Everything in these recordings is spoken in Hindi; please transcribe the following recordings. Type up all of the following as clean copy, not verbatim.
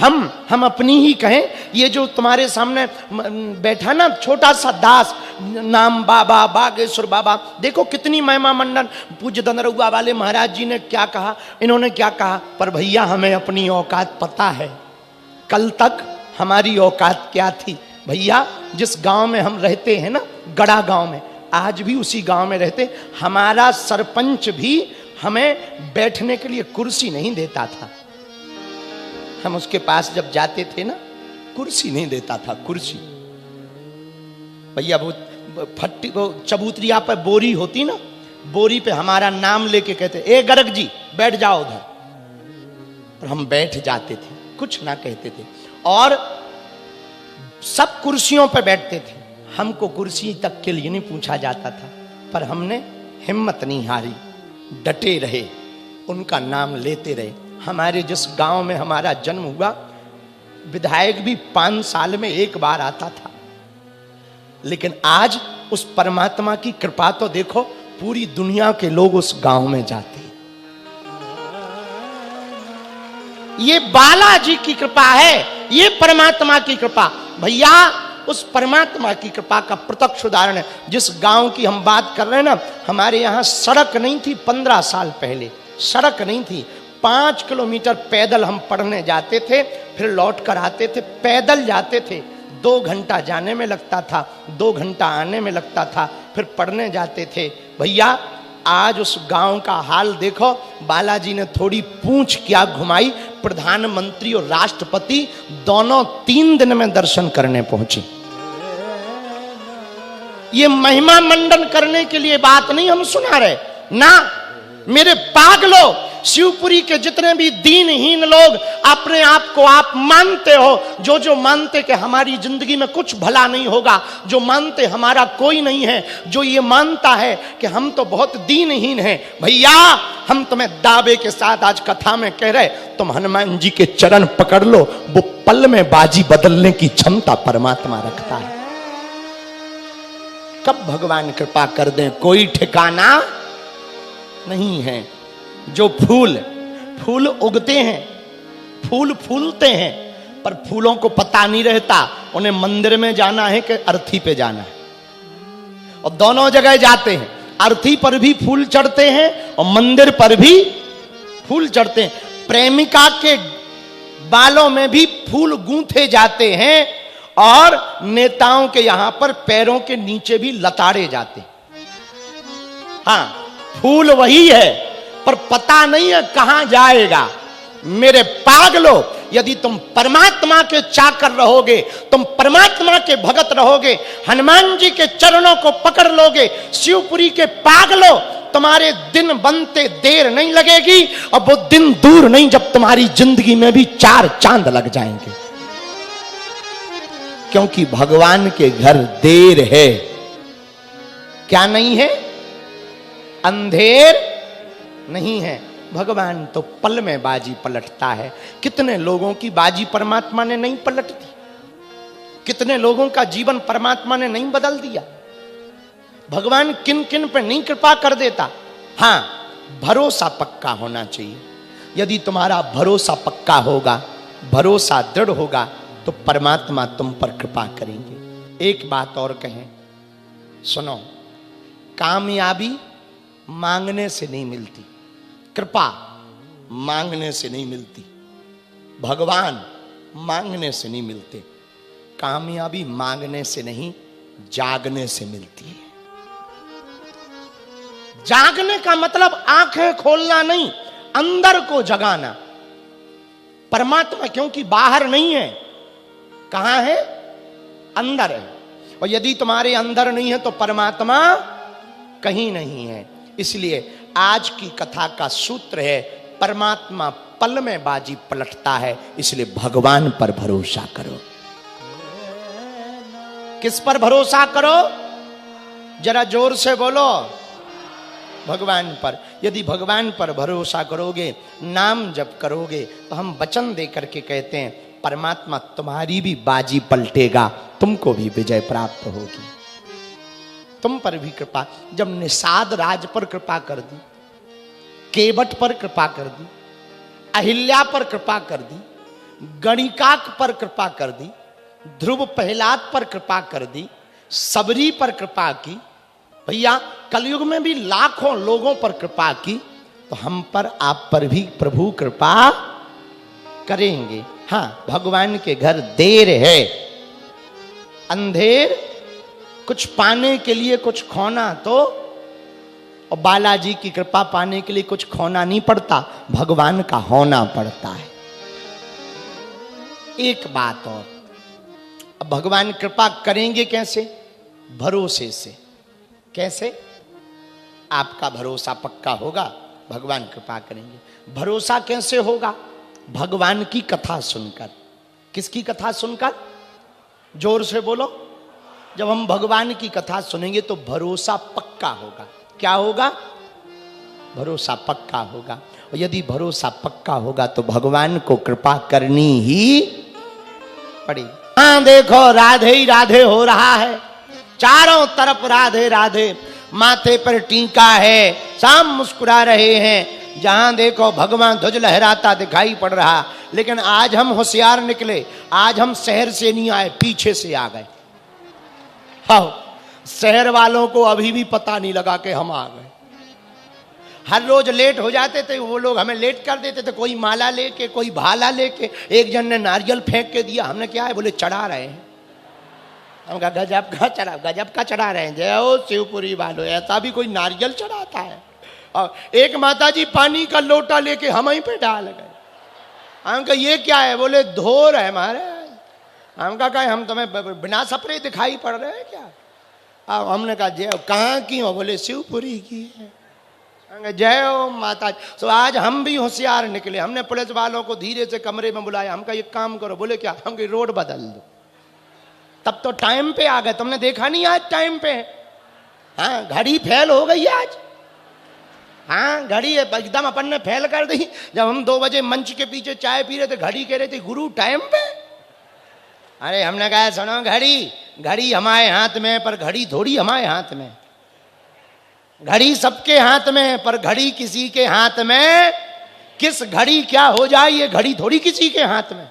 हम अपनी ही कहें। ये जो तुम्हारे सामने बैठा ना छोटा सा दास, नाम बाबा बागेश्वर बाबा, देखो कितनी महिमा मंडन। पूज्य दंदरउआ वाले महाराज जी ने क्या कहा, इन्होंने क्या कहा। पर भैया हमें अपनी औकात पता है। कल तक हमारी औकात क्या थी भैया? जिस गांव में हम रहते हैं ना, गड़ा गांव में, आज भी उसी गांव में रहते, हमारा सरपंच भी हमें बैठने के लिए कुर्सी नहीं देता था। हम उसके पास जब जाते थे ना, कुर्सी नहीं देता था, कुर्सी। भैया वो फट्टी, वो चबूतरिया पर बोरी होती ना, बोरी पे हमारा नाम लेके कहते, ए गर्ग जी बैठ जाओ उधर। और हम बैठ जाते थे, कुछ ना कहते थे। और सब कुर्सियों पर बैठते थे, हमको कुर्सी तक के लिए नहीं पूछा जाता था। पर हमने हिम्मत नहीं हारी, डटे रहे, उनका नाम लेते रहे। हमारे जिस गांव में हमारा जन्म हुआ, विधायक भी 5 साल में एक बार आता था। लेकिन आज उस परमात्मा की कृपा तो देखो, पूरी दुनिया के लोग उस गांव में जाते हैं। ये बालाजी की कृपा है, ये परमात्मा की कृपा। भैया उस परमात्मा की कृपा का प्रत्यक्ष उदाहरण है। जिस गांव की हम बात कर रहे हैं ना, हमारे यहां सड़क नहीं थी 15 साल पहले, सड़क नहीं थी। 5 किलोमीटर पैदल हम पढ़ने जाते थे, फिर लौट कर आते थे, पैदल जाते थे। 2 घंटा जाने में लगता था, 2 घंटा आने में लगता था, फिर पढ़ने जाते थे। भैया आज उस गांव का हाल देखो। बालाजी ने थोड़ी पूंछ क्या घुमाई, प्रधानमंत्री और राष्ट्रपति दोनों 3 दिन में दर्शन करने पहुंचे। ये महिमा मंडन करने के लिए बात नहीं हम सुना रहे ना, मेरे पागलों। शिवपुरी के जितने भी दीनहीन लोग अपने आप को आप मानते हो, जो मानते कि हमारी जिंदगी में कुछ भला नहीं होगा, जो मानते हमारा कोई नहीं है, जो ये मानता है कि हम तो बहुत दीनहीन हैं, भैया हम तुम्हें दावे के साथ आज कथा में कह रहे, तुम हनुमान जी के चरण पकड़ लो। वो पल में बाजी बदलने की क्षमता परमात्मा रखता है। कब भगवान कृपा कर दें कोई ठिकाना नहीं है। जो फूल उगते हैं, फूल फूलते हैं, पर फूलों को पता नहीं रहता उन्हें मंदिर में जाना है कि अर्थी पे जाना है। और दोनों जगह जाते हैं, अर्थी पर भी फूल चढ़ते हैं और मंदिर पर भी फूल चढ़ते हैं। प्रेमिका के बालों में भी फूल गूंथे जाते हैं और नेताओं के यहां पर पैरों के नीचे भी लताड़े जाते हैं। हाँ, फूल वही है, पर पता नहीं है कहां जाएगा। मेरे पागलों, यदि तुम परमात्मा के चाकर रहोगे, तुम परमात्मा के भगत रहोगे, हनुमान जी के चरणों को पकड़ लोगे, शिवपुरी के पागलों, तुम्हारे दिन बनते देर नहीं लगेगी। और वो दिन दूर नहीं जब तुम्हारी जिंदगी में भी 4 चांद लग जाएंगे। क्योंकि भगवान के घर देर है, क्या नहीं है? अंधेर नहीं है। भगवान तो पल में बाजी पलटता है। कितने लोगों की बाजी परमात्मा ने नहीं पलट दी, कितने लोगों का जीवन परमात्मा ने नहीं बदल दिया। भगवान किन किन पे नहीं कृपा कर देता। हां, भरोसा पक्का होना चाहिए। यदि तुम्हारा भरोसा पक्का होगा, भरोसा दृढ़ होगा, तो परमात्मा तुम पर कृपा करेंगे। एक बात और कहें, सुनो, कामयाबी मांगने से नहीं मिलती, कृपा मांगने से नहीं मिलती, भगवान मांगने से नहीं मिलते। कामयाबी मांगने से नहीं, जागने से मिलती है। जागने का मतलब आंखें खोलना नहीं, अंदर को जगाना। परमात्मा क्योंकि बाहर नहीं है, कहां है? अंदर है। और यदि तुम्हारे अंदर नहीं है तो परमात्मा कहीं नहीं है। इसलिए आज की कथा का सूत्र है, परमात्मा पल में बाजी पलटता है, इसलिए भगवान पर भरोसा करो। किस पर भरोसा करो? जरा जोर से बोलो, भगवान पर। यदि भगवान पर भरोसा करोगे, नाम जप करोगे, तो हम वचन दे करके कहते हैं परमात्मा तुम्हारी भी बाजी पलटेगा, तुमको भी विजय प्राप्त होगी, तुम पर भी कृपा। जब निषाद राज पर कृपा कर दी, केवट पर कृपा कर दी, अहिल्या पर कृपा कर दी, गणिकाक पर कृपा कर दी, ध्रुव प्रहलाद पर कृपा कर दी, सबरी पर कृपा की, भैया कलयुग में भी लाखों लोगों पर कृपा की, तो हम पर आप पर भी प्रभु कृपा करेंगे। हाँ, भगवान के घर देर है, अंधेर, कुछ पाने के लिए कुछ खोना तो, और बालाजी की कृपा पाने के लिए कुछ खोना नहीं पड़ता, भगवान का होना पड़ता है। एक बात और, अब भगवान कृपा करेंगे कैसे? भरोसे से। कैसे? आपका भरोसा पक्का होगा, भगवान कृपा करेंगे। भरोसा कैसे होगा? भगवान की कथा सुनकर। किसकी कथा सुनकर? जोर से बोलो। जब हम भगवान की कथा सुनेंगे तो भरोसा पक्का होगा। क्या होगा? भरोसा पक्का होगा। और यदि भरोसा पक्का होगा तो भगवान को कृपा करनी ही पड़ेगी। हाँ देखो, राधे ही राधे हो रहा है, चारों तरफ राधे राधे, माथे पर टीका है, शाम मुस्कुरा रहे हैं, जहां देखो भगवान ध्वज लहराता दिखाई पड़ रहा। लेकिन आज हम होशियार निकले, आज हम शहर से नहीं आए, पीछे से आ गए। हाँ, शहर वालों को अभी भी पता नहीं लगा कि हम आ गए। हर रोज लेट हो जाते थे, वो लोग हमें लेट कर देते थे, कोई माला लेके, कोई भाला लेके। एक जन ने नारियल फेंक के दिया, हमने क्या है, बोले चढ़ा रहे हैं। हम कहा गजब का चढ़ा, गजब का चढ़ा रहे हैं, जय हो शिवपुरी वालों, ऐसा भी कोई नारियल चढ़ाता है। और एक माताजी पानी का लोटा लेके हम ही पे डाल गए। हम कहा ये क्या है, बोले धोर है हमारे। हम कहा हम तुम्हें बिना सपरे दिखाई पड़ रहे हैं क्या? हमने कहा जय, कहाँ की हो? बोले शिवपुरी की है। जय हो माता। तो आज हम भी होशियार निकले, हमने पुलिस वालों को धीरे से कमरे में बुलाया। हम कहा एक काम करो। बोले क्या? हम कहा रोड बदल दो। तब तो टाइम पे आ गए, तुमने देखा नहीं आज टाइम पे? हाँ, घड़ी फेल हो गई आज। हाँ, घड़ी एकदम अपन ने फेल कर दी। जब हम 2 बजे मंच के पीछे चाय पी रहे थे, घड़ी कह रहे थे गुरु टाइम पे। अरे हमने कहा सुनो, घड़ी हमारे हाथ में, पर घड़ी थोड़ी हमारे हाथ में। घड़ी सबके हाथ में, पर घड़ी किसी के हाथ में। किस घड़ी क्या हो जाए, ये घड़ी थोड़ी किसी के हाथ में,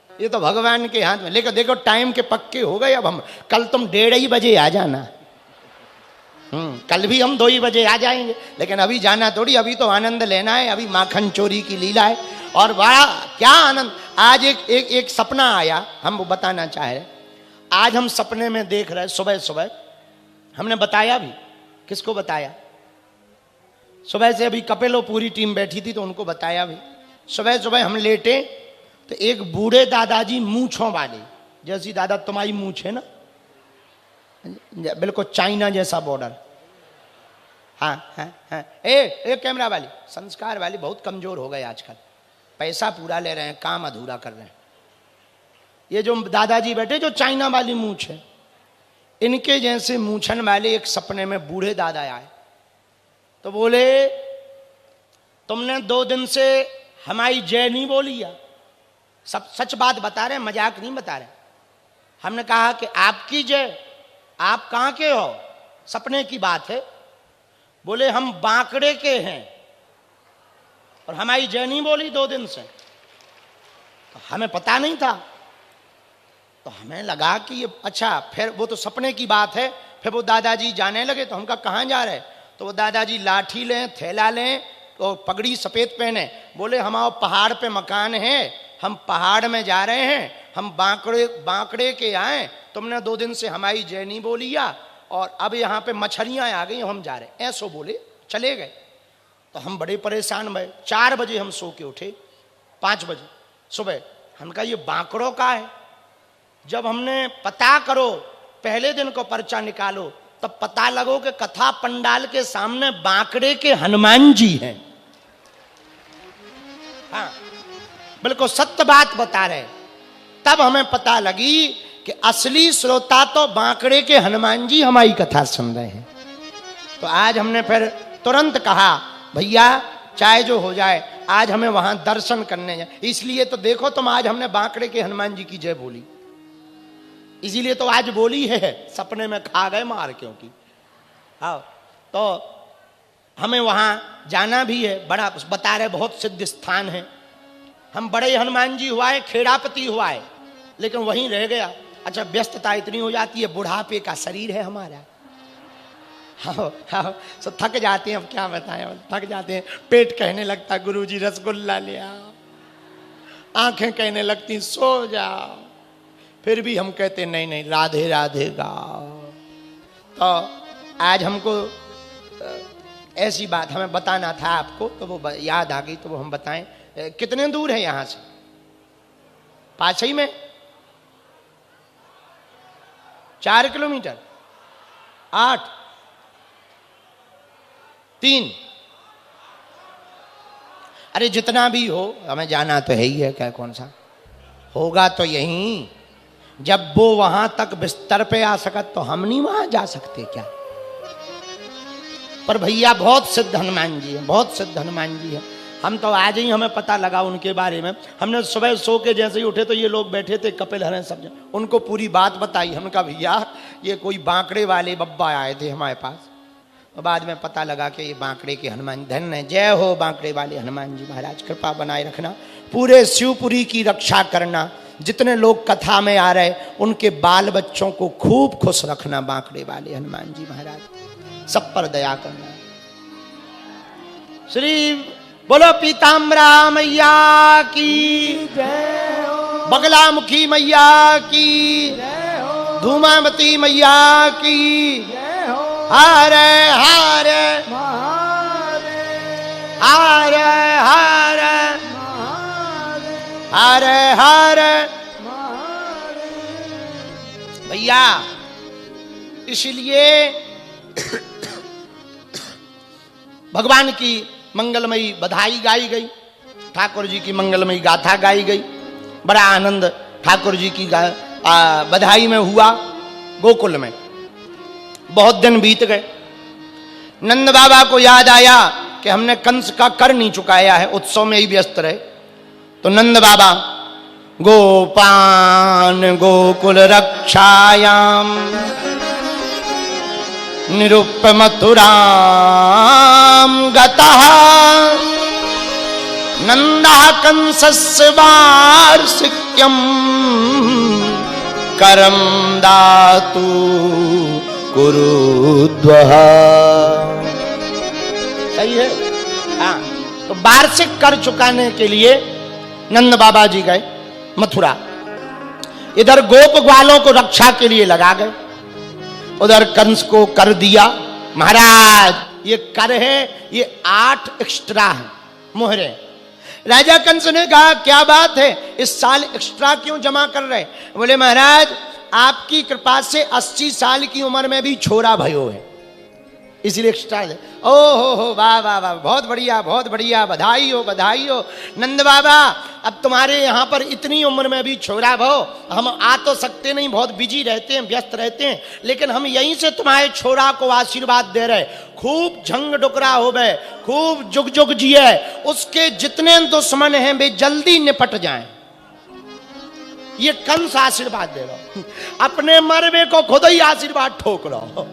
ये तो भगवान के हाथ में। लेकिन देखो टाइम के पक्के हो गए। अब हम कल तुम 1:30 बजे आ जाना। कल भी हम 2 ही बजे आ जाएंगे, लेकिन अभी जाना थोड़ी, अभी तो आनंद लेना है। अभी माखन चोरी की लीला है। और बड़ा क्या आनंद। आज एक सपना आया, हम वो बताना चाह रहे। आज हम सपने में देख रहे, सुबह सुबह हमने बताया भी। किसको बताया? सुबह से अभी कपिलो पूरी टीम बैठी थी तो उनको बताया भी। सुबह सुबह हम लेटे तो एक बूढ़े दादाजी मूंछों वाले, जैसी दादा तुम्हारी मूंछ है ना, बिल्कुल चाइना जैसा बॉर्डर। हाँ हाँ हाँ, एक कैमरा वाली, संस्कार वाली, बहुत कमजोर हो गए आजकल, पैसा पूरा ले रहे हैं, काम अधूरा कर रहे हैं। ये जो दादाजी बैठे, जो चाइना वाली मूंछ है, इनके जैसे मूंछन वाले एक सपने में बूढ़े दादा आए। तो बोले तुमने 2 दिन से हमारी जय नहीं बोली है। सब सच बात बता रहे हैं, मजाक नहीं बता रहे। हमने कहा कि आपकी जय, आप कहाँ के हो? सपने की बात है। बोले हम बांकड़े के हैं और हमारी जय नहीं बोली 2 दिन से। तो हमें पता नहीं था, तो हमें लगा कि ये अच्छा, फिर वो तो सपने की बात है। फिर वो दादाजी जाने लगे। तो हम कहा कहाँ जा रहे? तो वो दादाजी लाठी लें, थैला लें और पगड़ी सफेद पहने। बोले हमारा पहाड़ पे मकान है, हम पहाड़ में जा रहे हैं, हम बांकड़े के आए, तुमने 2 दिन से हमारी जय नहीं बोली या, और अब यहाँ पे मछलियाँ आ गई, हम जा रहे हैं। ऐसो बोले, चले गए। तो हम बड़े परेशान भये। 4 बजे हम सो के उठे, 5 बजे सुबह। हम कहा ये बांकड़ों का है। जब हमने पता करो, पहले दिन को पर्चा निकालो, तब पता लगो कि कथा पंडाल के सामने बांकड़े के हनुमान जी हैं। हाँ, बिल्कुल सत्य बात बता रहे। तब हमें पता लगी कि असली श्रोता तो बांकड़े के हनुमान जी हमारी कथा सुन रहे हैं। तो आज हमने फिर तुरंत कहा भैया चाहे जो हो जाए, आज हमें वहां दर्शन करने जाए। इसलिए तो देखो तुम, आज हमने बांकड़े के हनुमान जी की जय बोली, इसीलिए तो आज बोली है। सपने में खा गए मार, क्योंकि हाँ, तो हमें वहां जाना भी है। बड़ा बता रहे बहुत सिद्ध स्थान है। हम बड़े हनुमान जी हुआ है, खेड़ापति हुआ है, लेकिन वहीं रह गया। अच्छा, व्यस्तता इतनी हो जाती है, बुढ़ापे का शरीर है हमारा। हाँ हाँ, तो थक जाते हैं। अब क्या बताएं, थक जाते हैं। पेट कहने लगता गुरुजी रसगुल्ला ले आओ, आंखें कहने लगती सो जाओ, फिर भी हम कहते नहीं नहीं राधे राधे गाओ। तो आज हमको ऐसी बात हमें बताना था आपको, तो वो याद आ गई, तो वो हम बताएं। कितने दूर है यहां से? पास ही में 4 किलोमीटर, 8, 3। अरे जितना भी हो, हमें जाना तो है ही है, क्या कौन सा होगा तो यहीं। जब वो वहां तक बिस्तर पे आ सकत तो हम नहीं वहां जा सकते क्या? पर भैया बहुत सिद्ध हनुमान जी है, बहुत सिद्ध हनुमान जी है। हम तो आज ही हमें पता लगा उनके बारे में। हमने सुबह सो के जैसे ही उठे तो ये लोग बैठे थे, कपिल हरण सब, उनको पूरी बात बताई। हमने कहा भैया ये कोई बांकड़े वाले बब्बा आए थे हमारे पास। बाद में पता लगा कि ये बांकड़े के हनुमान। धन्य है, जय हो बांकड़े वाले हनुमान जी महाराज, कृपा बनाए रखना, पूरे शिवपुरी की रक्षा करना। जितने लोग कथा में आ रहे उनके बाल बच्चों को खूब खुश रखना, बांकड़े वाले हनुमान जी महाराज, सब पर दया करना। श्री बोलो पीताम्बरा मैया की जय हो, बगलामुखी मैया की जय हो, धूमावती मैया की जय हो। हरे हरे हरे हरे हरे हरे भैया। इसलिए भगवान की मंगलमयी बधाई गाई गई, ठाकुर जी की मंगलमयी गाथा गाई गई। बड़ा आनंद ठाकुर जी की बधाई में हुआ गोकुल में। बहुत दिन बीत गए। नंद बाबा को याद आया कि हमने कंस का कर नहीं चुकाया है, उत्सव में ही व्यस्त रहे। तो नंद बाबा गोपान गोकुल रक्षायाम निरूप मथुराम गतः नंदः कंसस्य वार्षिक्यम करम दातु कुरुद्वः। सही है। हाँ, तो वार्षिक कर चुकाने के लिए नंद बाबा जी गए मथुरा। इधर गोप ग्वालों को रक्षा के लिए लगा गए, उधर कंस को कर दिया। महाराज ये कर है, ये 8 एक्स्ट्रा है, मोहरे। राजा कंस ने कहा क्या बात है, इस साल एक्स्ट्रा क्यों जमा कर रहे? बोले महाराज आपकी कृपा से 80 साल की उम्र में भी छोरा भयो है, इसलिए एक्स्ट्रा है। ओ हो वाह वाह वाह, बहुत बढ़िया बहुत बढ़िया, बधाई हो बधाई हो। नंद बाबा अब तुम्हारे यहाँ पर इतनी उम्र में भी छोरा भो, हम आ तो सकते नहीं, बहुत बिजी रहते हैं, व्यस्त रहते हैं, लेकिन हम यहीं से तुम्हारे छोरा को आशीर्वाद दे रहे। खूब झंग डुकरा हो गए, खूब जुग जुग जिए, उसके जितने दुश्मन हैं वे जल्दी निपट जाएं। ये कंस आशीर्वाद दे रहा, अपने मरवे को खुद ही आशीर्वाद ठोक रहा।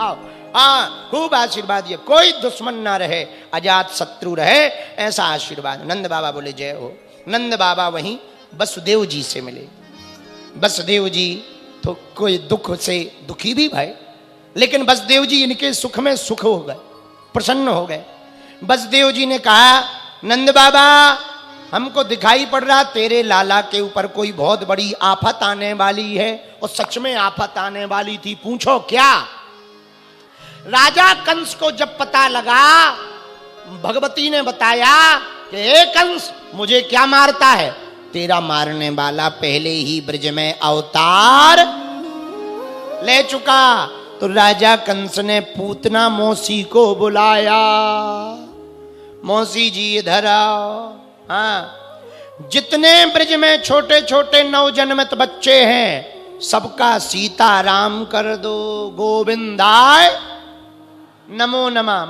आओ हाँ, खूब आशीर्वाद, ये कोई दुश्मन ना रहे, अजात शत्रु रहे, ऐसा आशीर्वाद। नंद बाबा बोले जय हो। नंद बाबा वहीं वसुदेव जी से मिले। वसुदेव जी तो कोई दुख से दुखी भी भय, लेकिन वसुदेव जी इनके सुख में सुख हो गए, प्रसन्न हो गए। वसुदेव जी ने कहा नंद बाबा हमको दिखाई पड़ रहा तेरे लाला के ऊपर कोई बहुत बड़ी आफत आने वाली है, और सच में आफत आने वाली थी, पूछो क्या? राजा कंस को जब पता लगा, भगवती ने बताया कि हे कंस मुझे क्या मारता है, तेरा मारने वाला पहले ही ब्रज में अवतार ले चुका। तो राजा कंस ने पूतना मौसी को बुलाया, मौसी जी इधर आओ। हाँ, जितने ब्रज में छोटे छोटे नवजन्मित बच्चे हैं सबका सीताराम कर दो, गोविंदाय नमो नमः।